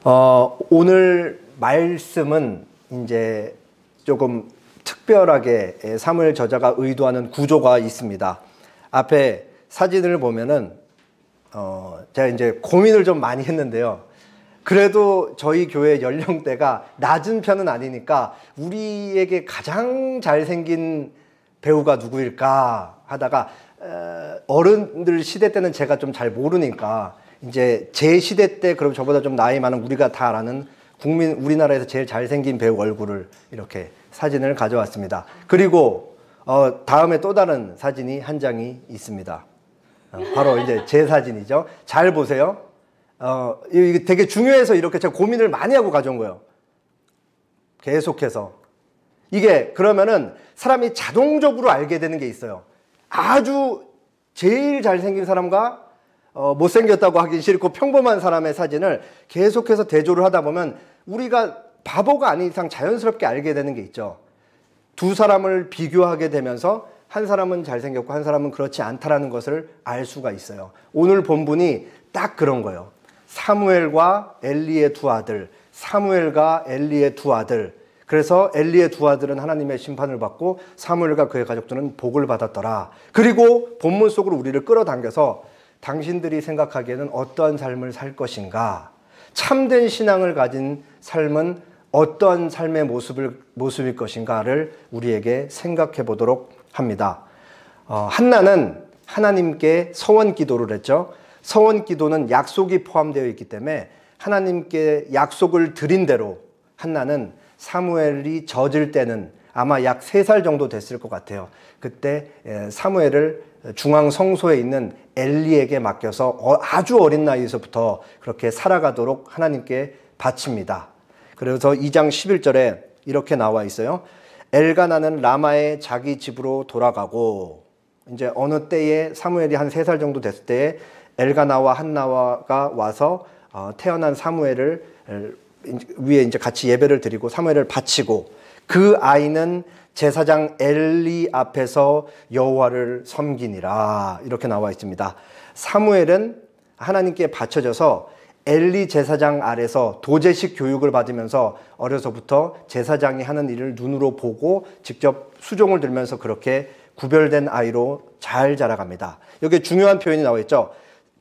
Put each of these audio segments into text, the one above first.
오늘 말씀은 이제 조금 특별하게 사무엘 저자가 의도하는 구조가 있습니다. 앞에 사진을 보면은 제가 이제 고민을 좀 많이 했는데요. 그래도 저희 교회 연령대가 낮은 편은 아니니까 우리에게 가장 잘생긴 배우가 누구일까 하다가 어른들 시대 때는 제가 좀 잘 모르니까 이제 제 시대 때 그럼 저보다 좀 나이 많은 우리가 다 아는 우리나라에서 제일 잘생긴 배우 얼굴을 이렇게 사진을 가져왔습니다. 그리고 다음에 또 다른 사진이 한 장이 있습니다. 바로 이제 제 사진이죠. 잘 보세요. 이게 되게 중요해서 이렇게 제가 고민을 많이 하고 가져온 거예요. 계속해서. 이게 그러면은 사람이 자동적으로 알게 되는 게 있어요. 아주 제일 잘생긴 사람과 못생겼다고 하긴 싫고 평범한 사람의 사진을 계속해서 대조를 하다 보면 우리가 바보가 아닌 이상 자연스럽게 알게 되는 게 있죠. 두 사람을 비교하게 되면서 한 사람은 잘생겼고 한 사람은 그렇지 않다라는 것을 알 수가 있어요. 오늘 본문이 딱 그런 거예요. 사무엘과 엘리의 두 아들, 사무엘과 엘리의 두 아들. 그래서 엘리의 두 아들은 하나님의 심판을 받고 사무엘과 그의 가족들은 복을 받았더라. 그리고 본문 속으로 우리를 끌어당겨서 당신들이 생각하기에는 어떠한 삶을 살 것인가? 참된 신앙을 가진 삶은 어떠한 삶의 모습일 것인가를 우리에게 생각해 보도록 합니다. 한나는 하나님께 서원 기도를 했죠. 서원 기도는 약속이 포함되어 있기 때문에 하나님께 약속을 드린 대로 한나는 사무엘이 젖을 때는 아마 약 3살 정도 됐을 것 같아요. 그때 사무엘을 중앙 성소에 있는 엘리에게 맡겨서 아주 어린 나이에서부터 그렇게 살아가도록 하나님께 바칩니다. 그래서 2장 11절에 이렇게 나와 있어요. 엘가나는 라마의 자기 집으로 돌아가고, 이제 어느 때에 사무엘이 한 3살 정도 됐을 때에 엘가나와 한나가 와서 태어난 사무엘을 위에 이제 같이 예배를 드리고 사무엘을 바치고, 그 아이는 제사장 엘리 앞에서 여호와를 섬기니라, 이렇게 나와 있습니다. 사무엘은 하나님께 바쳐져서 엘리 제사장 아래서 도제식 교육을 받으면서 어려서부터 제사장이 하는 일을 눈으로 보고 직접 수종을 들면서 그렇게 구별된 아이로 잘 자라갑니다. 여기 중요한 표현이 나와 있죠.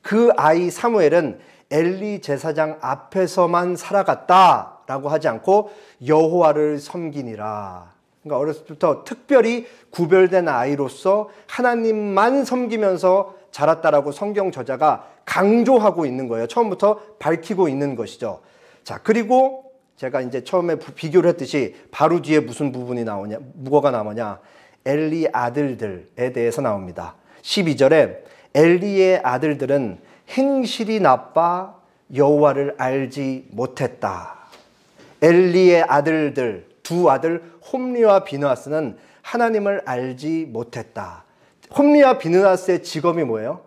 그 아이 사무엘은 엘리 제사장 앞에서만 살아갔다라고 하지 않고 여호와를 섬기니라. 그러니까 어렸을 때부터 특별히 구별된 아이로서 하나님만 섬기면서 자랐다라고 성경 저자가 강조하고 있는 거예요. 처음부터 밝히고 있는 것이죠. 자, 그리고 제가 이제 처음에 비교를 했듯이 바로 뒤에 무슨 부분이 나오냐, 뭐가 나오냐, 엘리 아들들에 대해서 나옵니다. 12절에 엘리의 아들들은 행실이 나빠 여호와를 알지 못했다. 엘리의 아들들, 두 아들 홈리와 비느하스는 하나님을 알지 못했다. 홈리와 비느하스의 직업이 뭐예요?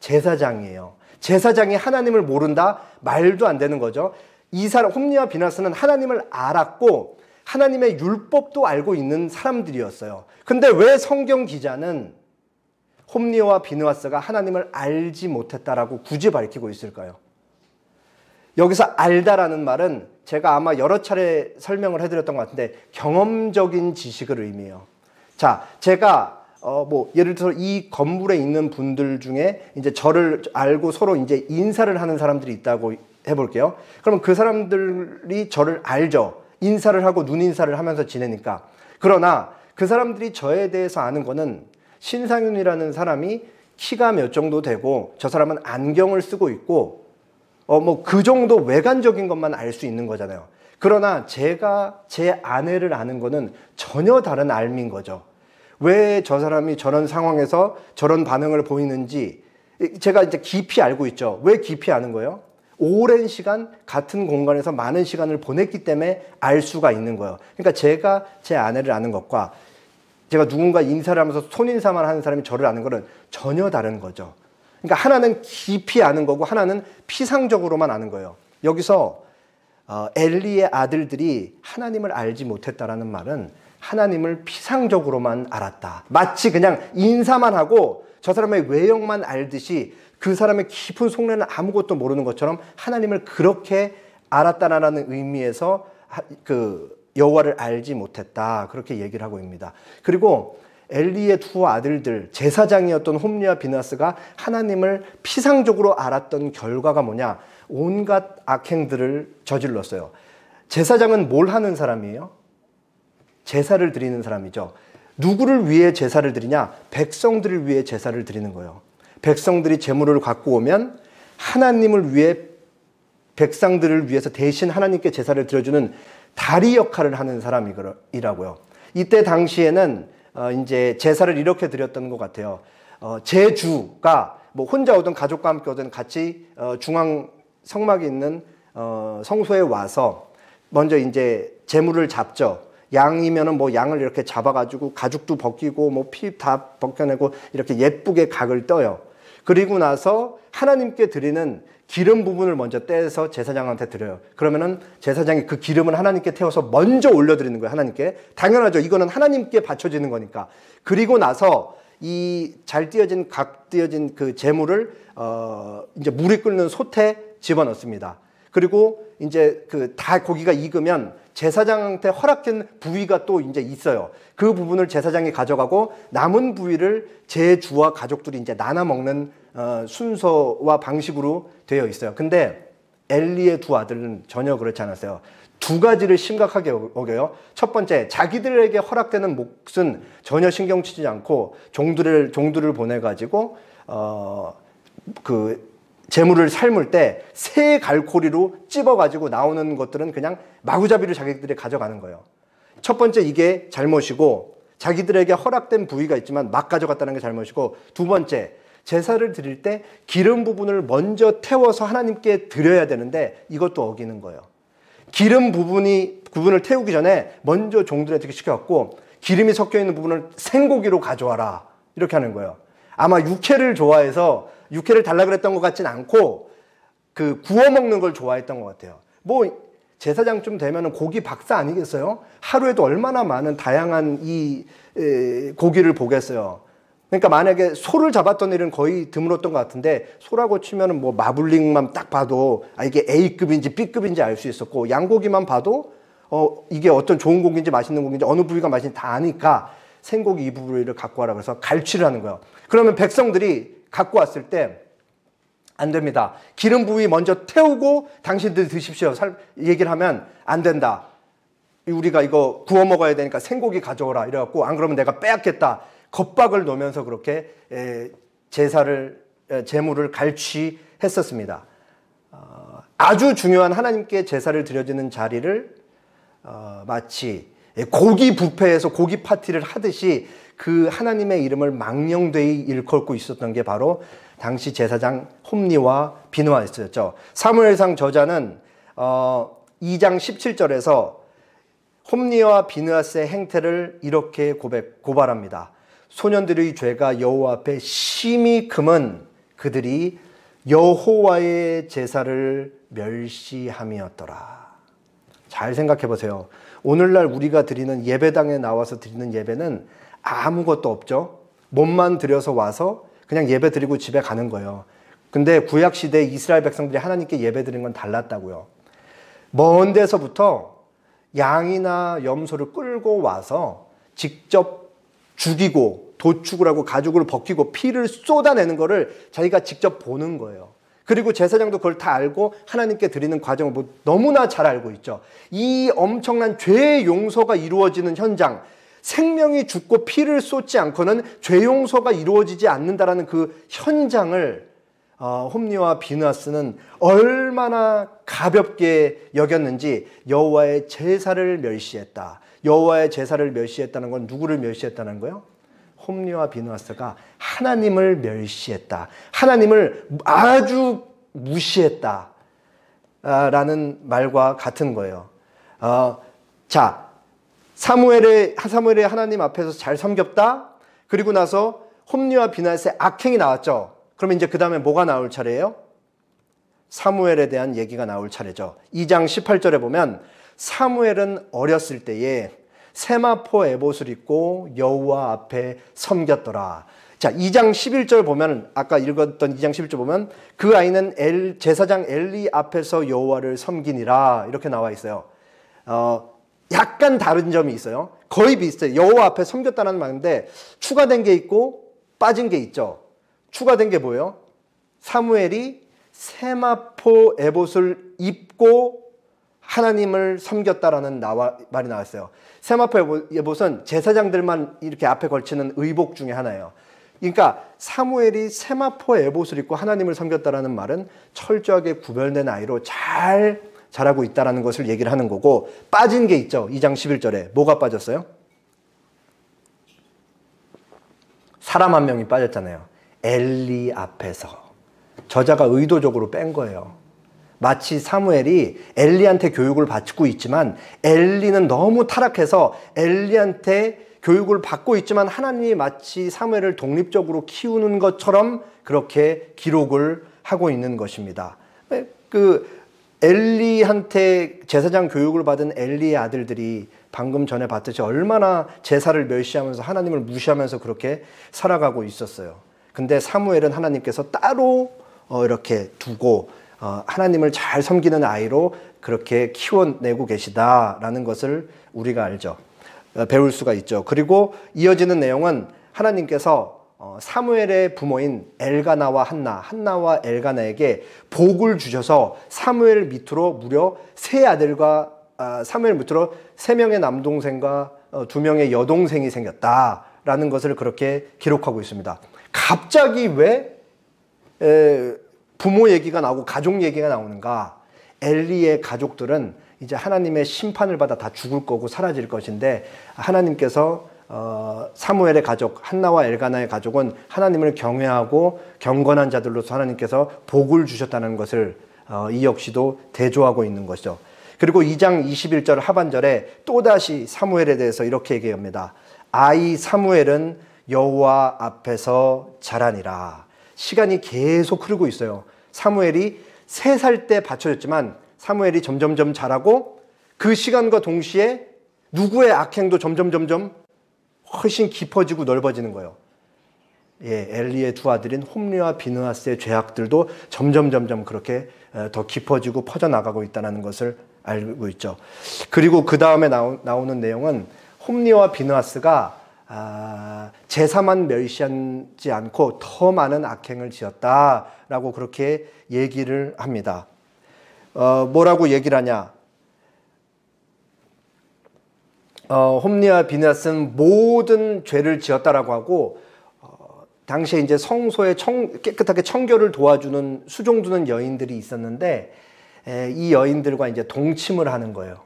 제사장이에요. 제사장이 하나님을 모른다? 말도 안 되는 거죠. 이 사람 홈리와 비느하스는 하나님을 알았고 하나님의 율법도 알고 있는 사람들이었어요. 근데 왜 성경 기자는 홈리와 비느하스가 하나님을 알지 못했다라고 굳이 밝히고 있을까요? 여기서 알다라는 말은 제가 아마 여러 차례 설명을 해드렸던 것 같은데 경험적인 지식을 의미해요. 자, 제가 예를 들어서 이 건물에 있는 분들 중에 이제 저를 알고 서로 이제 인사를 하는 사람들이 있다고 해볼게요. 그러면 그 사람들이 저를 알죠. 인사를 하고 눈인사를 하면서 지내니까. 그러나 그 사람들이 저에 대해서 아는 거는 신상윤이라는 사람이 키가 몇 정도 되고 저 사람은 안경을 쓰고 있고 그 정도 외관적인 것만 알 수 있는 거잖아요. 그러나 제가 제 아내를 아는 거는 전혀 다른 알미인 거죠. 왜 저 사람이 저런 상황에서 저런 반응을 보이는지 제가 이제 깊이 알고 있죠. 왜 깊이 아는 거예요? 오랜 시간 같은 공간에서 많은 시간을 보냈기 때문에 알 수가 있는 거예요. 그러니까 제가 제 아내를 아는 것과 제가 누군가 인사를 하면서 손인사만 하는 사람이 저를 아는 거는 전혀 다른 거죠. 그러니까 하나는 깊이 아는 거고 하나는 피상적으로만 아는 거예요. 여기서 엘리의 아들들이 하나님을 알지 못했다라는 말은 하나님을 피상적으로만 알았다. 마치 그냥 인사만 하고 저 사람의 외형만 알듯이 그 사람의 깊은 속내는 아무것도 모르는 것처럼 하나님을 그렇게 알았다라는 의미에서 그 여호와를 알지 못했다. 그렇게 얘기를 하고 있습니다. 그리고 엘리의 두 아들들, 제사장이었던 홈리와 비느하스가 하나님을 피상적으로 알았던 결과가 뭐냐? 온갖 악행들을 저질렀어요. 제사장은 뭘 하는 사람이에요? 제사를 드리는 사람이죠. 누구를 위해 제사를 드리냐? 백성들을 위해 제사를 드리는 거예요. 백성들이 제물을 갖고 오면 하나님을 위해, 백성들을 위해서 대신 하나님께 제사를 드려주는 다리 역할을 하는 사람이라고요. 이때 당시에는 이제 제사를 이렇게 드렸던 것 같아요. 제주가 뭐 혼자 오든 가족과 함께 오든 같이 중앙 성막이 있는 성소에 와서 먼저 이제 제물을 잡죠. 양이면은 뭐 양을 이렇게 잡아가지고 가죽도 벗기고 뭐 피 다 벗겨내고 이렇게 예쁘게 각을 떠요. 그리고 나서 하나님께 드리는 기름 부분을 먼저 떼서 제사장한테 드려요. 그러면은 제사장이 그 기름을 하나님께 태워서 먼저 올려드리는 거예요. 하나님께. 당연하죠. 이거는 하나님께 바쳐지는 거니까. 그리고 나서 이 잘 띄어진 각 띄어진 그 제물을 이제 물이 끓는 솥에 집어넣습니다. 그리고 이제 그 다 고기가 익으면 제사장한테 허락된 부위가 또 이제 있어요. 그 부분을 제사장이 가져가고 남은 부위를 제주와 가족들이 이제 나눠 먹는 순서와 방식으로 되어 있어요. 근데 엘리의 두 아들은 전혀 그렇지 않았어요. 두 가지를 심각하게 어겨요. 첫 번째, 자기들에게 허락되는 몫은 전혀 신경 쓰지 않고 종들을 보내가지고 그 재물을 삶을 때 새 갈고리로 찝어가지고 나오는 것들은 그냥 마구잡이로 자기들이 가져가는 거예요. 첫 번째, 이게 잘못이고 자기들에게 허락된 부위가 있지만 막 가져갔다는 게 잘못이고, 두 번째, 제사를 드릴 때 기름 부분을 먼저 태워서 하나님께 드려야 되는데 이것도 어기는 거예요. 기름 부분을 태우기 전에 먼저 종들한테 시켜갖고 기름이 섞여 있는 부분을 생고기로 가져와라 이렇게 하는 거예요. 아마 육회를 좋아해서 육회를 달라 그랬던 것 같진 않고 그 구워 먹는 걸 좋아했던 것 같아요. 뭐 제사장쯤 되면은 고기 박사 아니겠어요? 하루에도 얼마나 많은 다양한 이 고기를 보겠어요. 그러니까 만약에 소를 잡았던 일은 거의 드물었던 것 같은데, 소라고 치면은 뭐 마블링만 딱 봐도 이게 A급인지 B급인지 알 수 있었고, 양고기만 봐도 이게 어떤 좋은 고기인지 맛있는 고기인지 어느 부위가 맛있는지 다 아니까 생고기 이 부위를 갖고 와라 그래서 갈취를 하는 거예요. 그러면 백성들이 갖고 왔을 때 안 됩니다. 기름 부위 먼저 태우고 당신들 드십시오. 얘기를 하면 안 된다. 우리가 이거 구워 먹어야 되니까 생고기 가져오라. 이래갖고 안 그러면 내가 빼앗겠다. 겁박을 놓으면서 그렇게 제물을 갈취했었습니다. 아주 중요한 하나님께 제사를 드려지는 자리를 마치 고기 뷔페에서 고기 파티를 하듯이 그 하나님의 이름을 망령되이 일컫고 있었던 게 바로 당시 제사장 홈리와 비느하스였죠. 사무엘상 저자는 2장 17절에서 홈리와 비느하스의 행태를 이렇게 고발합니다. 소년들의 죄가 여호와 앞에 심히 금은 그들이 여호와의 제사를 멸시함이었더라. 잘 생각해 보세요. 오늘날 우리가 드리는 예배당에 나와서 드리는 예배는 아무것도 없죠. 몸만 들여서 와서 그냥 예배 드리고 집에 가는 거예요. 근데 구약시대 이스라엘 백성들이 하나님께 예배 드리는 건 달랐다고요. 먼 데서부터 양이나 염소를 끌고 와서 직접 죽이고 도축을 하고 가죽을 벗기고 피를 쏟아내는 거를 자기가 직접 보는 거예요. 그리고 제사장도 그걸 다 알고 하나님께 드리는 과정을 뭐 너무나 잘 알고 있죠. 이 엄청난 죄 용서가 이루어지는 현장, 생명이 죽고 피를 쏟지 않고는 죄 용서가 이루어지지 않는다라는 그 현장을 홈리와 비느하스는 얼마나 가볍게 여겼는지 여호와의 제사를 멸시했다. 여호와의 제사를 멸시했다는 건 누구를 멸시했다는 거예요? 홈리와 비느하스가 하나님을 멸시했다. 하나님을 아주 무시했다. 라는 말과 같은 거예요. 자, 사무엘의 하나님 앞에서 잘 섬겼다. 그리고 나서 홈리와 비느하스의 악행이 나왔죠. 그러면 이제 그 다음에 뭐가 나올 차례예요? 사무엘에 대한 얘기가 나올 차례죠. 2장 18절에 보면 사무엘은 어렸을 때에 세마포 에봇을 입고 여호와 앞에 섬겼더라. 자, 2장 11절 보면, 아까 읽었던 2장 11절 보면, 그 아이는 제사장 엘리 앞에서 여호와를 섬기니라, 이렇게 나와 있어요. 약간 다른 점이 있어요. 거의 비슷해요. 여호와 앞에 섬겼다는 말인데, 추가된 게 있고, 빠진 게 있죠. 추가된 게 뭐예요? 사무엘이 세마포 에봇을 입고 하나님을 섬겼다라는 말이 나왔어요. 세마포 에봇은 제사장들만 이렇게 앞에 걸치는 의복 중에 하나예요. 그러니까 사무엘이 세마포 에봇을 입고 하나님을 섬겼다라는 말은 철저하게 구별된 아이로 잘 자라고 있다는 것을 얘기를 하는 거고, 빠진 게 있죠. 2장 11절에 뭐가 빠졌어요? 사람 한 명이 빠졌잖아요. 엘리 앞에서. 저자가 의도적으로 뺀 거예요. 마치 사무엘이 엘리한테 교육을 받고 있지만 엘리는 너무 타락해서 엘리한테 교육을 받고 있지만 하나님이 마치 사무엘을 독립적으로 키우는 것처럼 그렇게 기록을 하고 있는 것입니다. 그 엘리한테 제사장 교육을 받은 엘리의 아들들이 방금 전에 봤듯이 얼마나 제사를 멸시하면서 하나님을 무시하면서 그렇게 살아가고 있었어요. 근데 사무엘은 하나님께서 따로 이렇게 두고 하나님을 잘 섬기는 아이로 그렇게 키워내고 계시다라는 것을 우리가 알죠. 배울 수가 있죠. 그리고 이어지는 내용은 하나님께서 사무엘의 부모인 엘가나와 한나와 엘가나에게 복을 주셔서 사무엘 밑으로 무려 세 아들과 사무엘 밑으로 3명의 남동생과 2명의 여동생이 생겼다라는 것을 그렇게 기록하고 있습니다. 갑자기 왜 부모 얘기가 나오고 가족 얘기가 나오는가? 엘리의 가족들은 이제 하나님의 심판을 받아 다 죽을 거고 사라질 것인데, 하나님께서 사무엘의 가족 한나와 엘가나의 가족은 하나님을 경외하고 경건한 자들로서 하나님께서 복을 주셨다는 것을 이 역시도 대조하고 있는 것이죠. 그리고 2장 21절 하반절에 또다시 사무엘에 대해서 이렇게 얘기합니다. 아이 사무엘은 여호와 앞에서 자라니라. 시간이 계속 흐르고 있어요. 사무엘이 3살 때 바쳐졌지만 사무엘이 점점점 자라고, 그 시간과 동시에 누구의 악행도 점점 훨씬 깊어지고 넓어지는 거예요. 예, 엘리의 2 아들인 홈리와 비느하스의 죄악들도 점점 그렇게 더 깊어지고 퍼져나가고 있다는 것을 알고 있죠. 그리고 그 다음에 나오는 내용은 홈리와 비느하스가 제사만 멸시하지 않고 더 많은 악행을 지었다라고 그렇게 얘기를 합니다. 뭐라고 얘기를 하냐? 홈리와 비느하스는 모든 죄를 지었다라고 하고, 당시에 이제 성소에 깨끗하게 청결을 도와주는 수종두는 여인들이 있었는데, 이 여인들과 이제 동침을 하는 거예요.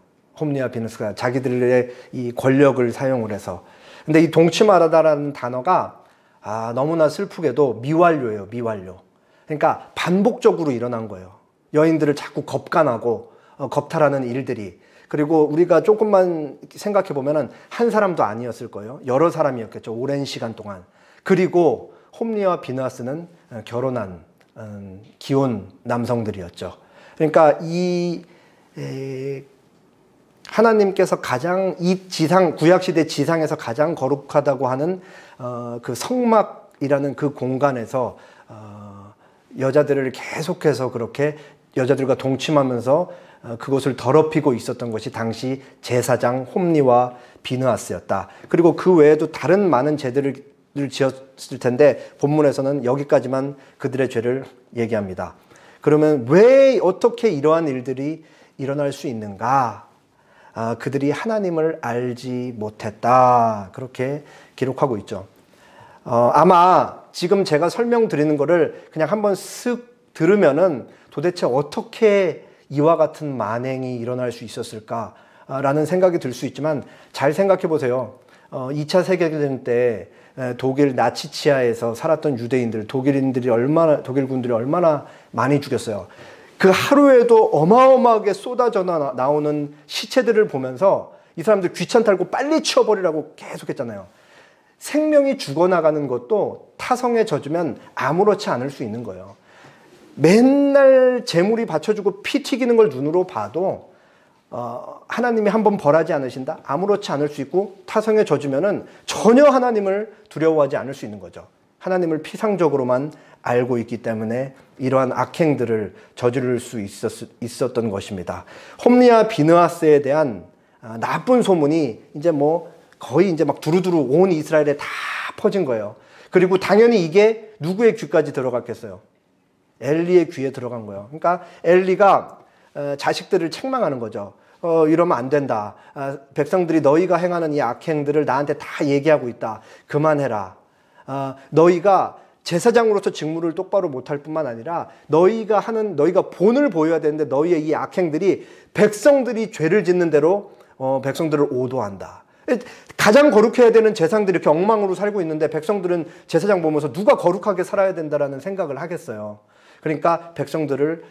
홈리와 비느하스가 자기들의 이 권력을 사용을 해서. 근데 이 동침하다라는 단어가 너무나 슬프게도 미완료예요. 미완료. 그러니까 반복적으로 일어난 거예요. 여인들을 자꾸 겁간하고 겁탈하는 일들이. 그리고 우리가 조금만 생각해 보면은 한 사람도 아니었을 거예요. 여러 사람이었겠죠. 오랜 시간 동안. 그리고 홈리와 비느하스는 결혼한 기혼 남성들이었죠. 그러니까 하나님께서 가장 이 지상, 구약시대 지상에서 가장 거룩하다고 하는 그 성막이라는 그 공간에서 여자들을 계속해서 그렇게 여자들과 동침하면서 그것을 더럽히고 있었던 것이 당시 제사장 홈리와 비느하스였다. 그리고 그 외에도 다른 많은 죄들을 지었을 텐데 본문에서는 여기까지만 그들의 죄를 얘기합니다. 그러면 왜 어떻게 이러한 일들이 일어날 수 있는가? 그들이 하나님을 알지 못했다. 그렇게 기록하고 있죠. 아마 지금 제가 설명드리는 거를 그냥 한번 쓱 들으면은 도대체 어떻게 이와 같은 만행이 일어날 수 있었을까라는 생각이 들 수 있지만, 잘 생각해 보세요. 2차 세계대전 때 독일 나치치하에서 살았던 유대인들, 독일군들이 얼마나 많이 죽였어요. 그 하루에도 어마어마하게 쏟아져 나오는 시체들을 보면서 이 사람들 귀찮다고 빨리 치워버리라고 계속했잖아요. 생명이 죽어나가는 것도 타성에 젖으면 아무렇지 않을 수 있는 거예요. 맨날 재물이 받쳐주고 피 튀기는 걸 눈으로 봐도 하나님이 한번 벌하지 않으신다? 아무렇지 않을 수 있고 타성에 젖으면은 전혀 하나님을 두려워하지 않을 수 있는 거죠. 하나님을 피상적으로만 알고 있기 때문에 이러한 악행들을 저지를 수 있었던 것입니다. 홈리와 비느하스에 대한 나쁜 소문이 이제 뭐 거의 이제 막 두루두루 온 이스라엘에 다 퍼진 거예요. 그리고 당연히 이게 누구의 귀까지 들어갔겠어요? 엘리의 귀에 들어간 거예요. 그러니까 엘리가 자식들을 책망하는 거죠. 이러면 안 된다. 백성들이 너희가 행하는 이 악행들을 나한테 다 얘기하고 있다. 그만해라. 너희가 제사장으로서 직무를 똑바로 못할 뿐만 아니라 너희가 본을 보여야 되는데 너희의 이 악행들이 백성들이 죄를 짓는 대로 백성들을 오도한다. 가장 거룩해야 되는 제사장들이 이렇게 엉망으로 살고 있는데 백성들은 제사장 보면서 누가 거룩하게 살아야 된다라는 생각을 하겠어요. 그러니까 백성들을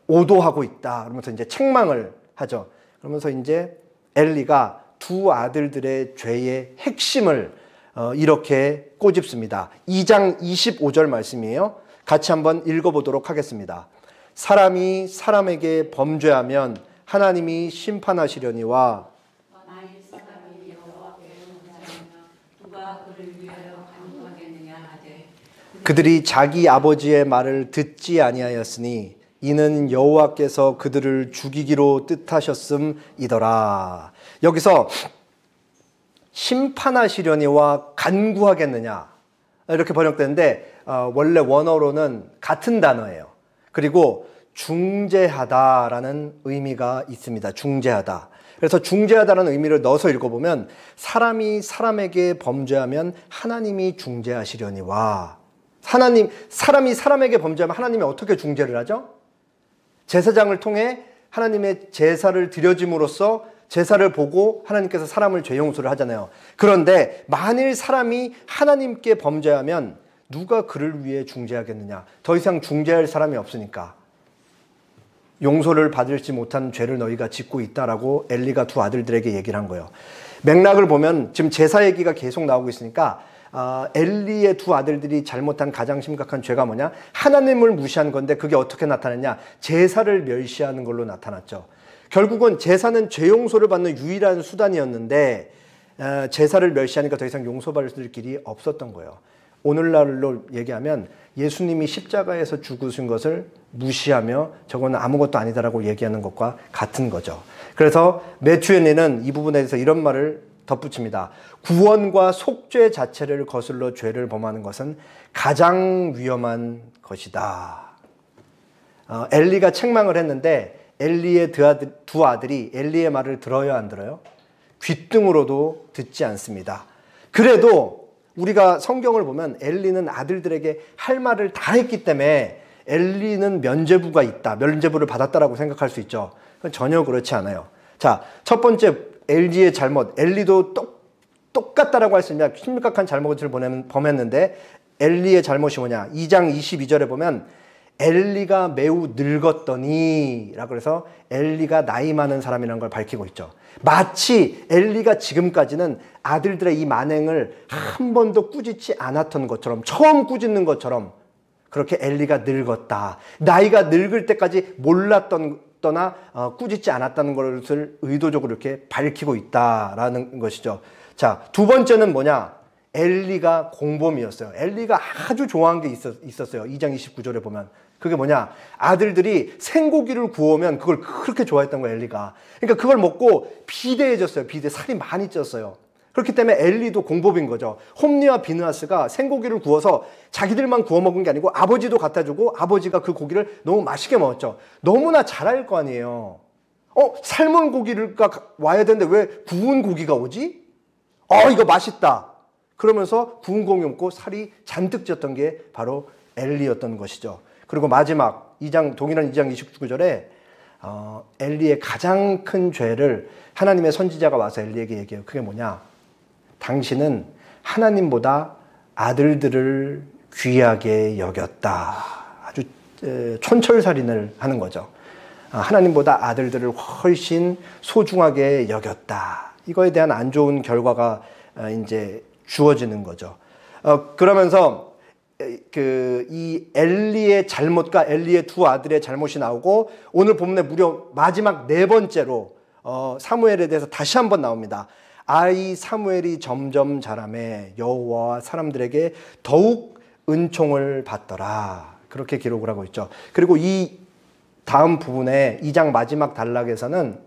오도하고 있다. 그러면서 이제 책망을 하죠. 그러면서 이제 엘리가 두 아들들의 죄의 핵심을 이렇게 꼬집습니다. 2장 25절 말씀이에요. 같이 한번 읽어보도록 하겠습니다. 사람이 사람에게 범죄하면 하나님이 심판하시려니와 그들이 자기 아버지의 말을 듣지 아니하였으니 이는 여호와께서 그들을 죽이기로 뜻하셨음이더라. 여기서 심판하시려니와 간구하겠느냐 이렇게 번역되는데 원래 원어로는 같은 단어예요. 그리고 중재하다라는 의미가 있습니다. 중재하다. 그래서 중재하다라는 의미를 넣어서 읽어보면 사람이 사람에게 범죄하면 하나님이 중재하시려니와 사람이 사람에게 범죄하면 하나님이 어떻게 중재를 하죠? 제사장을 통해 하나님의 제사를 드려짐으로써 제사를 보고 하나님께서 사람을 죄 용서를 하잖아요. 그런데 만일 사람이 하나님께 범죄하면 누가 그를 위해 중재하겠느냐? 더 이상 중재할 사람이 없으니까 용서를 받을지 못한 죄를 너희가 짓고 있다라고 엘리가 두 아들들에게 얘기를 한 거예요. 맥락을 보면 지금 제사 얘기가 계속 나오고 있으니까 엘리의 두 아들들이 잘못한 가장 심각한 죄가 뭐냐? 하나님을 무시한 건데 그게 어떻게 나타났냐? 제사를 멸시하는 걸로 나타났죠. 결국은 제사는 죄 용서를 받는 유일한 수단이었는데 제사를 멸시하니까 더 이상 용서받을 길이 없었던 거예요. 오늘날로 얘기하면 예수님이 십자가에서 죽으신 것을 무시하며 저거는 아무것도 아니다라고 얘기하는 것과 같은 거죠. 그래서 매튜 헨리는 이 부분에 대해서 이런 말을 덧붙입니다. 구원과 속죄 자체를 거슬러 죄를 범하는 것은 가장 위험한 것이다. 엘리가 책망을 했는데 엘리의 두 아들이 엘리의 말을 들어요, 안 들어요? 귓등으로도 듣지 않습니다. 그래도 우리가 성경을 보면 엘리는 아들들에게 할 말을 다 했기 때문에 엘리는 면죄부가 있다, 면죄부를 받았다라고 생각할 수 있죠. 전혀 그렇지 않아요. 자, 첫 번째 엘리의 잘못, 엘리도 똑같다라고 할 수 있냐? 심각한 잘못을 범했는데 엘리의 잘못이 뭐냐? 2장 22절에 보면 엘리가 매우 늙었더니 라고 해서 엘리가 나이 많은 사람이라는 걸 밝히고 있죠. 마치 엘리가 지금까지는 아들들의 이 만행을 한 번도 꾸짖지 않았던 것처럼, 처음 꾸짖는 것처럼 그렇게 엘리가 늙었다. 나이가 늙을 때까지 몰랐거나 꾸짖지 않았다는 것을 의도적으로 이렇게 밝히고 있다라는 것이죠. 자, 두 번째는 뭐냐? 엘리가 공범이었어요. 엘리가 아주 좋아한 게 있었어요. 2장 29절에 보면. 그게 뭐냐? 아들들이 생고기를 구우면 그걸 그렇게 좋아했던 거예요, 엘리가. 그러니까 그걸 먹고 비대해졌어요. 살이 많이 쪘어요. 그렇기 때문에 엘리도 공범인 거죠. 홈리와 비느하스가 생고기를 구워서 자기들만 구워 먹은 게 아니고 아버지도 갖다 주고 아버지가 그 고기를 너무 맛있게 먹었죠. 너무나 잘 알 거 아니에요. 삶은 고기가 와야 되는데 왜 구운 고기가 오지? 이거 맛있다. 그러면서 구운 고기 먹고 살이 잔뜩 쪘던 게 바로 엘리였던 것이죠. 그리고 마지막 동일한 2장 29절에 엘리의 가장 큰 죄를 하나님의 선지자가 와서 엘리에게 얘기해요. 그게 뭐냐? 당신은 하나님보다 아들들을 귀하게 여겼다. 아주 촌철살인을 하는 거죠. 하나님보다 아들들을 훨씬 소중하게 여겼다. 이거에 대한 안 좋은 결과가 이제 주어지는 거죠. 그러면서 이 엘리의 잘못과 엘리의 두 아들의 잘못이 나오고 오늘 본문에 무려 마지막 네 번째로 사무엘에 대해서 다시 한번 나옵니다. 아이 사무엘이 점점 자라매 여호와와 사람들에게 더욱 은총을 받더라. 그렇게 기록을 하고 있죠. 그리고 이 다음 부분에 2장 마지막 단락에서는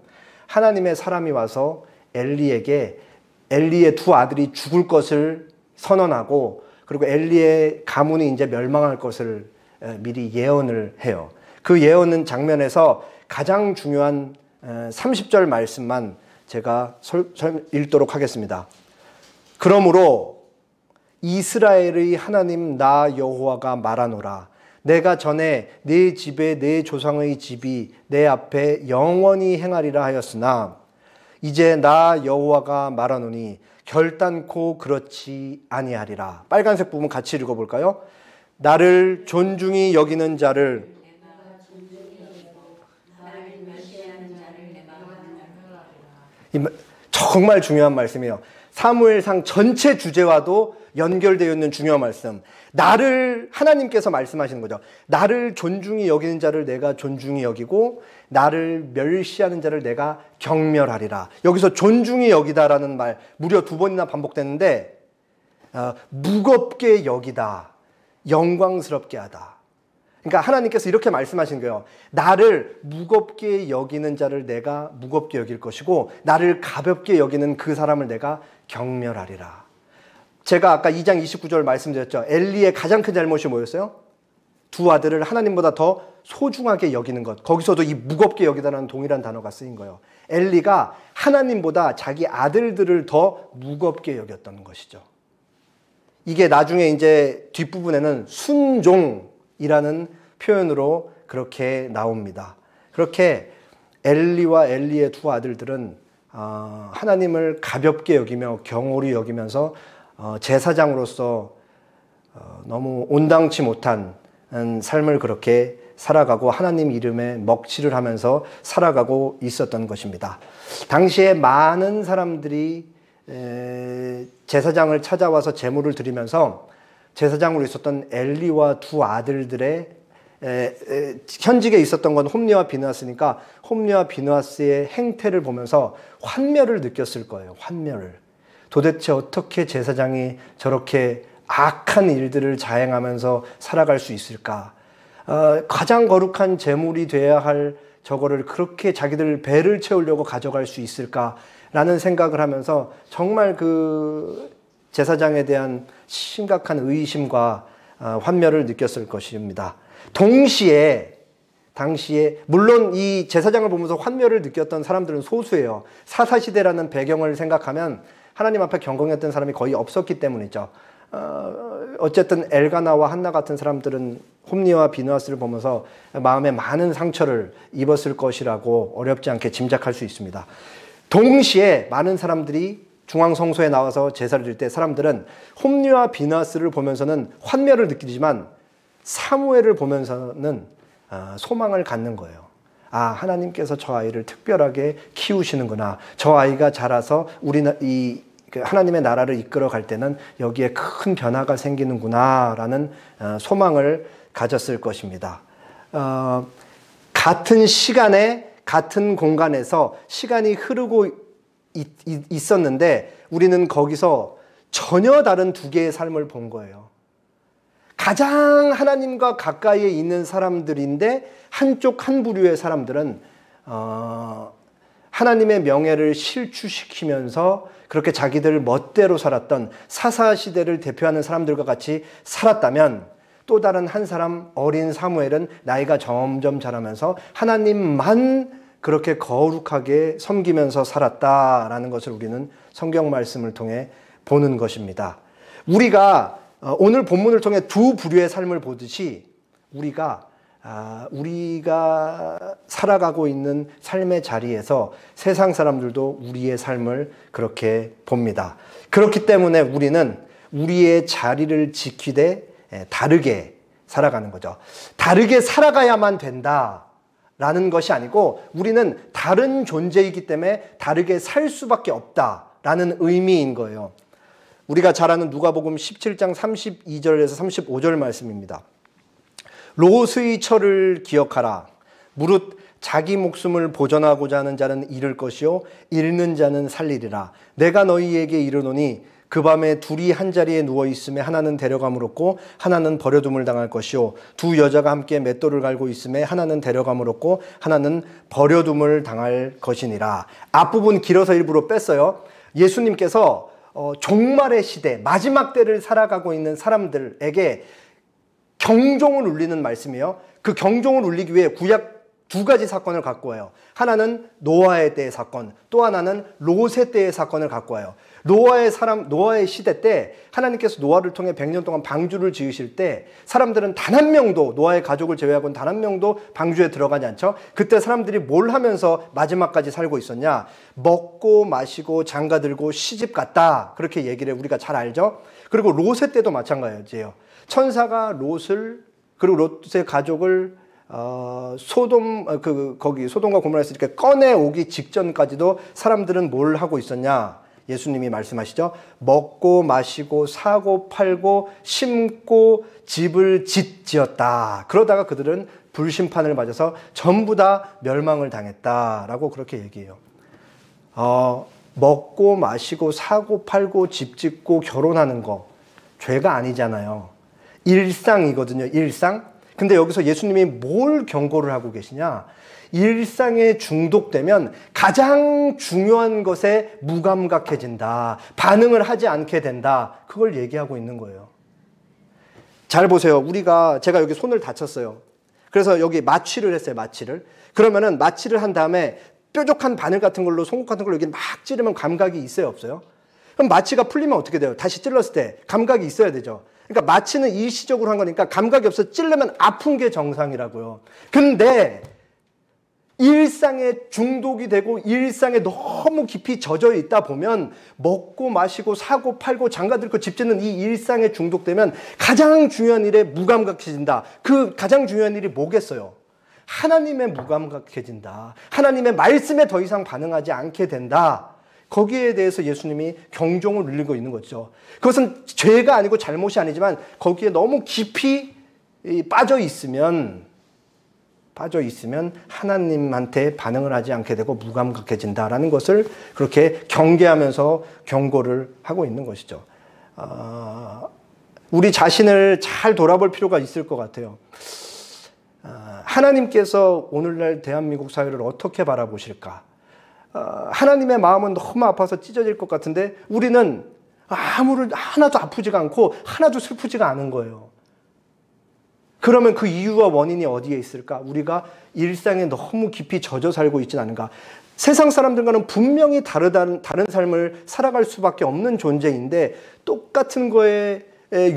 하나님의 사람이 와서 엘리에게 엘리의 두 아들이 죽을 것을 선언하고, 그리고 엘리의 가문이 이제 멸망할 것을 미리 예언을 해요. 그 예언은 장면에서 가장 중요한 30절 말씀만 제가 읽도록 하겠습니다. 그러므로 이스라엘의 하나님 나 여호와가 말하노라. 내가 전에 내 집에 내 조상의 집이 내 앞에 영원히 행하리라 하였으나 이제 나 여호와가 말하노니 결단코 그렇지 아니하리라. 빨간색 부분 같이 읽어볼까요? 나를 존중히 여기는 자를 정말 중요한 말씀이에요. 사무엘상 전체 주제와도 연결되어 있는 중요한 말씀. 나를 하나님께서 말씀하시는 거죠. 나를 존중히 여기는 자를 내가 존중히 여기고 나를 멸시하는 자를 내가 경멸하리라. 여기서 존중히 여기다라는 말 무려 2번이나 반복되는데 무겁게 여기다, 영광스럽게 하다. 그러니까 하나님께서 이렇게 말씀하신 거예요. 나를 무겁게 여기는 자를 내가 무겁게 여길 것이고 나를 가볍게 여기는 그 사람을 내가 경멸하리라. 제가 아까 2장 29절 말씀드렸죠. 엘리의 가장 큰 잘못이 뭐였어요? 두 아들을 하나님보다 더 소중하게 여기는 것. 거기서도 이 무겁게 여기다라는 동일한 단어가 쓰인 거예요. 엘리가 하나님보다 자기 아들들을 더 무겁게 여겼던 것이죠. 이게 나중에 이제 뒷부분에는 순종이라는 표현으로 그렇게 나옵니다. 그렇게 엘리와 엘리의 두 아들들은 하나님을 가볍게 여기며 경홀히 여기면서 제사장으로서 너무 온당치 못한 삶을 그렇게 살아가고 하나님 이름에 먹칠을 하면서 살아가고 있었던 것입니다. 당시에 많은 사람들이 제사장을 찾아와서 제물을 드리면서 제사장으로 있었던 엘리와 두 아들들의 현직에 있었던 건 홈리와 비느하스니까 홈리와 비느하스의 행태를 보면서 환멸을 느꼈을 거예요. 환멸을. 도대체 어떻게 제사장이 저렇게 악한 일들을 자행하면서 살아갈 수 있을까? 가장 거룩한 제물이 돼야 할 저거를 그렇게 자기들 배를 채우려고 가져갈 수 있을까라는 생각을 하면서 정말 그 제사장에 대한 심각한 의심과 환멸을 느꼈을 것입니다. 동시에 당시에 물론 이 제사장을 보면서 환멸을 느꼈던 사람들은 소수예요. 사사시대라는 배경을 생각하면 하나님 앞에 경건했던 사람이 거의 없었기 때문이죠. 어쨌든 엘가나와 한나 같은 사람들은 홈리와 비느하스를 보면서 마음에 많은 상처를 입었을 것이라고 어렵지 않게 짐작할 수 있습니다. 동시에 많은 사람들이 중앙성소에 나와서 제사를 드릴 때 사람들은 홈리와 비느하스를 보면서는 환멸을 느끼지만 사무엘을 보면서는 소망을 갖는 거예요. 아, 하나님께서 저 아이를 특별하게 키우시는구나. 저 아이가 자라서 하나님의 나라를 이끌어 갈 때는 여기에 큰 변화가 생기는구나 라는 소망을 가졌을 것입니다. 같은 시간에 같은 공간에서 시간이 흐르고 있었는데 우리는 거기서 전혀 다른 두 개의 삶을 본 거예요. 가장 하나님과 가까이에 있는 사람들인데 한쪽 한 부류의 사람들은 하나님의 명예를 실추시키면서 그렇게 자기들 멋대로 살았던 사사시대를 대표하는 사람들과 같이 살았다면, 또 다른 한 사람 어린 사무엘은 나이가 점점 자라면서 하나님만 그렇게 거룩하게 섬기면서 살았다라는 것을 우리는 성경 말씀을 통해 보는 것입니다. 우리가 오늘 본문을 통해 두 부류의 삶을 보듯이 우리가 살아가고 있는 삶의 자리에서 세상 사람들도 우리의 삶을 그렇게 봅니다. 그렇기 때문에 우리는 우리의 자리를 지키되 다르게 살아가는 거죠. 다르게 살아가야만 된다라는 것이 아니고 우리는 다른 존재이기 때문에 다르게 살 수밖에 없다라는 의미인 거예요. 우리가 잘 아는 누가복음 17장 32절에서 35절 말씀입니다. 롯의 철을 기억하라. 무릇 자기 목숨을 보전하고자 하는 자는 잃을 것이요 잃는 자는 살리리라. 내가 너희에게 이르노니 그 밤에 둘이 한자리에 누워있음에 하나는 데려감을 얻고 하나는 버려둠을 당할 것이요 두 여자가 함께 맷돌을 갈고 있음에 하나는 데려감을 얻고 하나는 버려둠을 당할 것이니라. 앞부분 길어서 일부러 뺐어요. 예수님께서 종말의 시대, 마지막 때를 살아가고 있는 사람들에게 경종을 울리는 말씀이에요. 그 경종을 울리기 위해 구약 두 가지 사건을 갖고 와요. 하나는 노아의 때의 사건, 또 하나는 롯의 때의 사건을 갖고 와요. 노아의 시대 때 하나님께서 노아를 통해 100년 동안 방주를 지으실 때 사람들은 단 한 명도, 노아의 가족을 제외하고는 단 한 명도 방주에 들어가지 않죠. 그때 사람들이 뭘 하면서 마지막까지 살고 있었냐? 먹고 마시고 장가들고 시집 갔다, 그렇게 얘기를 우리가 잘 알죠. 그리고 롯의 때도 마찬가지예요. 천사가 롯을, 그리고 롯의 가족을 소돔과 고모라에서 이렇게 꺼내 오기 직전까지도 사람들은 뭘 하고 있었냐? 예수님이 말씀하시죠. 먹고 마시고 사고 팔고 심고 집을 짓지었다. 그러다가 그들은 불심판을 맞아서 전부 다 멸망을 당했다라고 그렇게 얘기해요. 먹고 마시고 사고 팔고 집 짓고 결혼하는 거 죄가 아니잖아요. 일상이거든요. 일상. 근데 여기서 예수님이 뭘 경고를 하고 계시냐? 일상에 중독되면 가장 중요한 것에 무감각해진다. 반응을 하지 않게 된다. 그걸 얘기하고 있는 거예요. 잘 보세요. 제가 여기 손을 다쳤어요. 그래서 여기 마취를 했어요. 마취를. 그러면은 마취를 한 다음에 뾰족한 바늘 같은 걸로, 송곳 같은 걸로 여기 막 찌르면 감각이 있어요? 없어요? 그럼 마취가 풀리면 어떻게 돼요? 다시 찔렀을 때 감각이 있어야 되죠. 그러니까 마취는 일시적으로 한 거니까 감각이 없어 찔르면 아픈 게 정상이라고요. 근데 일상에 중독이 되고 일상에 너무 깊이 젖어 있다 보면 먹고 마시고 사고 팔고 장가들고 집 짓는 이 일상에 중독되면 가장 중요한 일에 무감각해진다. 그 가장 중요한 일이 뭐겠어요? 하나님의 무감각해진다. 하나님의 말씀에 더 이상 반응하지 않게 된다. 거기에 대해서 예수님이 경종을 울리고 있는 거죠. 그것은 죄가 아니고 잘못이 아니지만 거기에 너무 깊이 빠져 있으면 하나님한테 반응을 하지 않게 되고 무감각해진다라는 것을 그렇게 경계하면서 경고를 하고 있는 것이죠. 우리 자신을 잘 돌아볼 필요가 있을 것 같아요. 하나님께서 오늘날 대한민국 사회를 어떻게 바라보실까? 하나님의 마음은 너무 아파서 찢어질 것 같은데 우리는 하나도 아프지가 않고 하나도 슬프지가 않은 거예요. 그러면 그 이유와 원인이 어디에 있을까? 우리가 일상에 너무 깊이 젖어 살고 있지는 않은가? 세상 사람들과는 분명히 다른 삶을 살아갈 수밖에 없는 존재인데 똑같은 거에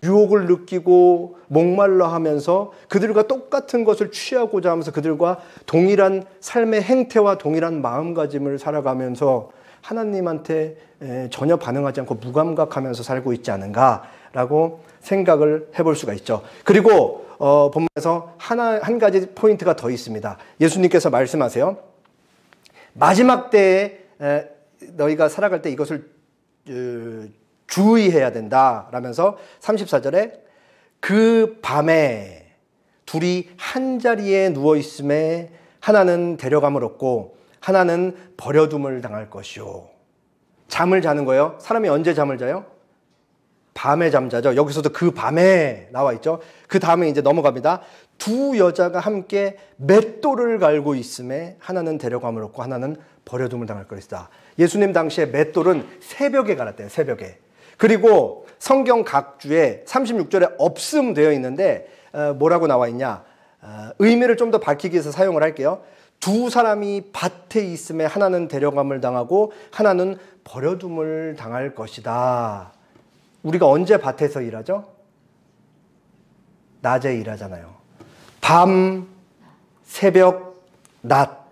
유혹을 느끼고 목말라 하면서 그들과 똑같은 것을 취하고자 하면서 그들과 동일한 삶의 행태와 동일한 마음가짐을 살아가면서 하나님한테 전혀 반응하지 않고 무감각하면서 살고 있지 않은가라고 생각을 해볼 수가 있죠. 그리고 본문에서 한 가지 포인트가 더 있습니다. 예수님께서 말씀하세요. 마지막 때에 너희가 살아갈 때 이것을 주의해야 된다 라면서 34절에 그 밤에 둘이 한자리에 누워있음에 하나는 데려감을 얻고 하나는 버려둠을 당할 것이요. 잠을 자는 거예요. 사람이 언제 잠을 자요? 밤에 잠자죠. 여기서도 그 밤에 나와 있죠. 그 다음에 이제 넘어갑니다. 두 여자가 함께 맷돌을 갈고 있음에 하나는 데려감을 얻고 하나는 버려둠을 당할 것이다. 예수님 당시에 맷돌은 새벽에 갈았대요. 새벽에. 그리고 성경 각주에 36절에 없음 되어 있는데 뭐라고 나와 있냐? 의미를 좀 더 밝히기 위해서 사용을 할게요. 두 사람이 밭에 있음에 하나는 데려감을 당하고 하나는 버려둠을 당할 것이다. 우리가 언제 밭에서 일하죠? 낮에 일하잖아요. 밤, 새벽, 낮.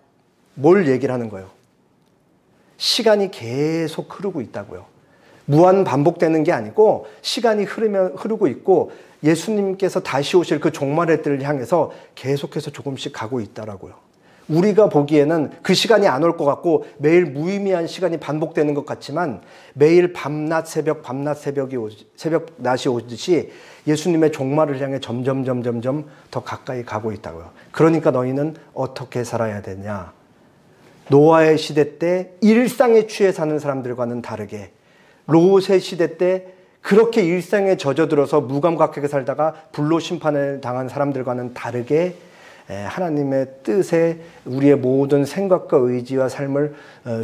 뭘 얘기를 하는 거예요? 시간이 계속 흐르고 있다고요. 무한 반복되는 게 아니고 시간이 흐르고 있고 예수님께서 다시 오실 그 종말의 때를 향해서 계속해서 조금씩 가고 있다라고요. 우리가 보기에는 그 시간이 안 올 것 같고 매일 무의미한 시간이 반복되는 것 같지만 매일 밤낮 새벽 새벽 낮이 오듯이 예수님의 종말을 향해 점점 더 가까이 가고 있다고요. 그러니까 너희는 어떻게 살아야 되냐? 노아의 시대 때 일상에 취해 사는 사람들과는 다르게 롯의 시대 때 그렇게 일상에 젖어들어서 무감각하게 살다가 불로 심판을 당한 사람들과는 다르게 하나님의 뜻에 우리의 모든 생각과 의지와 삶을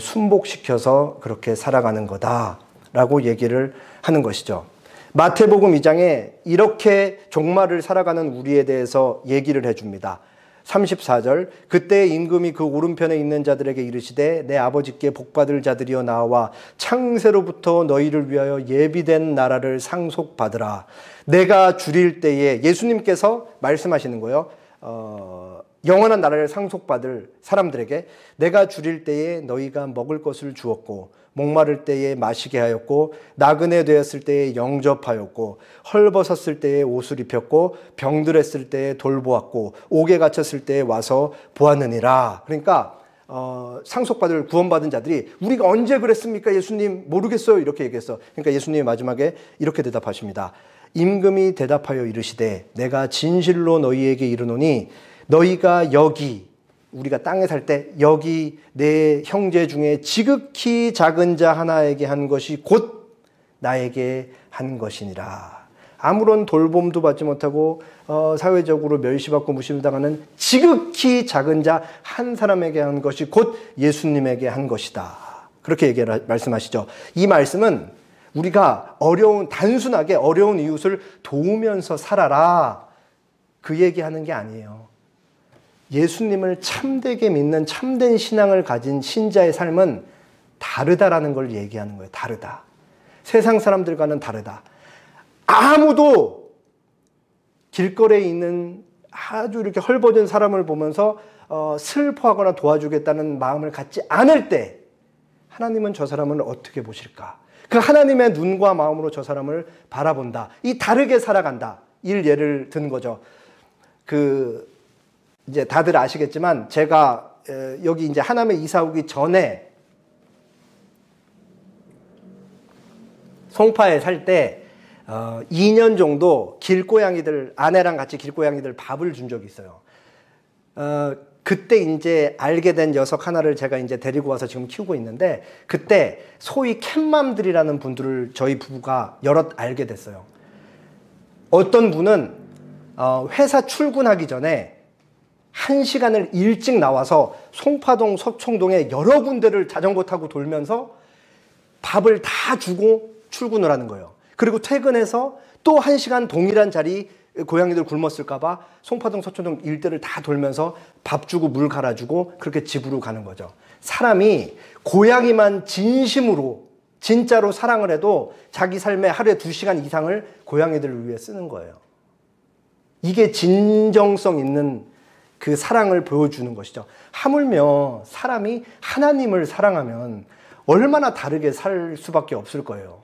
순복시켜서 그렇게 살아가는 거다라고 얘기를 하는 것이죠. 마태복음 2장에 이렇게 종말을 살아가는 우리에 대해서 얘기를 해줍니다. 34절, 그때 임금이 그 오른편에 있는 자들에게 이르시되 내 아버지께 복받을 자들이여 나와 창세로부터 너희를 위하여 예비된 나라를 상속받으라. 내가 줄일 때에, 예수님께서 말씀하시는 거예요. 영원한 나라를 상속받을 사람들에게 내가 줄일 때에 너희가 먹을 것을 주었고 목마를 때에 마시게 하였고 나그네 되었을 때에 영접하였고 헐벗었을 때에 옷을 입혔고 병들었을 때에 돌보았고 옥에 갇혔을 때에 와서 보았느니라. 그러니까 상속받을 구원받은 자들이 우리가 언제 그랬습니까? 예수님 모르겠어요. 이렇게 얘기했어. 그러니까 예수님이 마지막에 이렇게 대답하십니다. 임금이 대답하여 이르시되 내가 진실로 너희에게 이르노니 너희가 여기, 우리가 땅에 살 때 여기 내 형제 중에 지극히 작은 자 하나에게 한 것이 곧 나에게 한 것이니라. 아무런 돌봄도 받지 못하고 사회적으로 멸시받고 무시당하는 지극히 작은 자 한 사람에게 한 것이 곧 예수님에게 한 것이다. 그렇게 말씀하시죠. 이 말씀은 우리가 단순하게 어려운 이웃을 도우면서 살아라, 그 얘기하는 게 아니에요. 예수님을 참되게 믿는 참된 신앙을 가진 신자의 삶은 다르다라는 걸 얘기하는 거예요. 다르다. 세상 사람들과는 다르다. 아무도 길거리에 있는 아주 이렇게 헐벗은 사람을 보면서 슬퍼하거나 도와주겠다는 마음을 갖지 않을 때 하나님은 저 사람을 어떻게 보실까? 그 하나님의 눈과 마음으로 저 사람을 바라본다. 이 다르게 살아간다. 예를 든 거죠. 이제 다들 아시겠지만 제가 여기 이제 하남에 이사 오기 전에 송파에 살 때 2년 정도 아내랑 같이 길고양이들 밥을 준 적이 있어요. 그때 이제 알게 된 녀석 하나를 제가 이제 데리고 와서 지금 키우고 있는데, 그때 소위 캣맘들이라는 분들을 저희 부부가 여럿 알게 됐어요. 어떤 분은 회사 출근하기 전에 1시간을 일찍 나와서 송파동, 서청동에 여러 군데를 자전거 타고 돌면서 밥을 다 주고 출근을 하는 거예요. 그리고 퇴근해서 또 1시간 동일한 자리 고양이들 굶었을까봐 송파동, 서초동 일대를 다 돌면서 밥 주고 물 갈아주고 그렇게 집으로 가는 거죠. 사람이 고양이만 진짜로 사랑을 해도 자기 삶에 하루에 2시간 이상을 고양이들을 위해 쓰는 거예요. 이게 진정성 있는 그 사랑을 보여주는 것이죠. 하물며 사람이 하나님을 사랑하면 얼마나 다르게 살 수밖에 없을 거예요.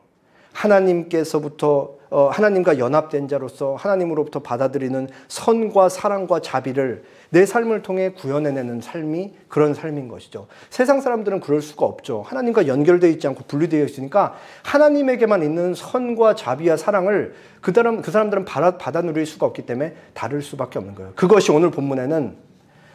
하나님과 연합된 자로서 하나님으로부터 받아들이는 선과 사랑과 자비를 내 삶을 통해 구현해내는 삶이 그런 삶인 것이죠. 세상 사람들은 그럴 수가 없죠. 하나님과 연결되어 있지 않고 분리되어 있으니까 하나님에게만 있는 선과 자비와 사랑을 그 사람들은 받아 누릴 수가 없기 때문에 다를 수밖에 없는 거예요. 그것이 오늘 본문에는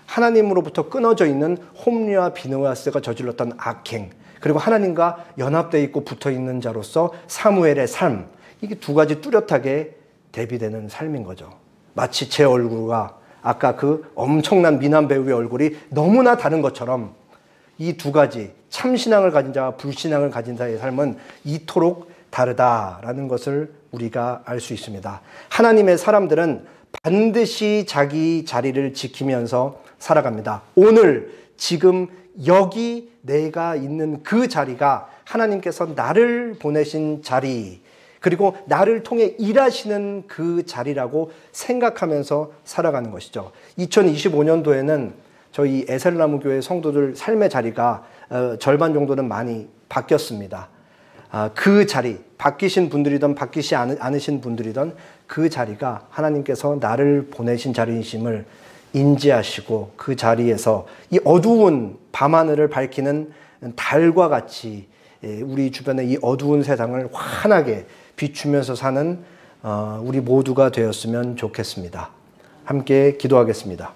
하나님으로부터 끊어져 있는 홈리와 비느하스가 저질렀던 악행, 그리고 하나님과 연합되어 있고 붙어있는 자로서 사무엘의 삶, 이게 두 가지 뚜렷하게 대비되는 삶인 거죠. 마치 제 얼굴과 아까 그 엄청난 미남 배우의 얼굴이 너무나 다른 것처럼 이 두 가지, 참신앙을 가진 자와 불신앙을 가진 자의 삶은 이토록 다르다라는 것을 우리가 알 수 있습니다. 하나님의 사람들은 반드시 자기 자리를 지키면서 살아갑니다. 오늘, 지금, 여기 내가 있는 그 자리가 하나님께서 나를 보내신 자리, 그리고 나를 통해 일하시는 그 자리라고 생각하면서 살아가는 것이죠. 2025년도에는 저희 에셀나무교회 성도들 삶의 자리가 절반 정도는 많이 바뀌었습니다. 그 자리, 바뀌신 분들이든 바뀌지 않으신 분들이든 그 자리가 하나님께서 나를 보내신 자리이심을 인지하시고 그 자리에서 이 어두운 밤하늘을 밝히는 달과 같이 우리 주변의 이 어두운 세상을 환하게 비추면서 사는 우리 모두가 되었으면 좋겠습니다. 함께 기도하겠습니다.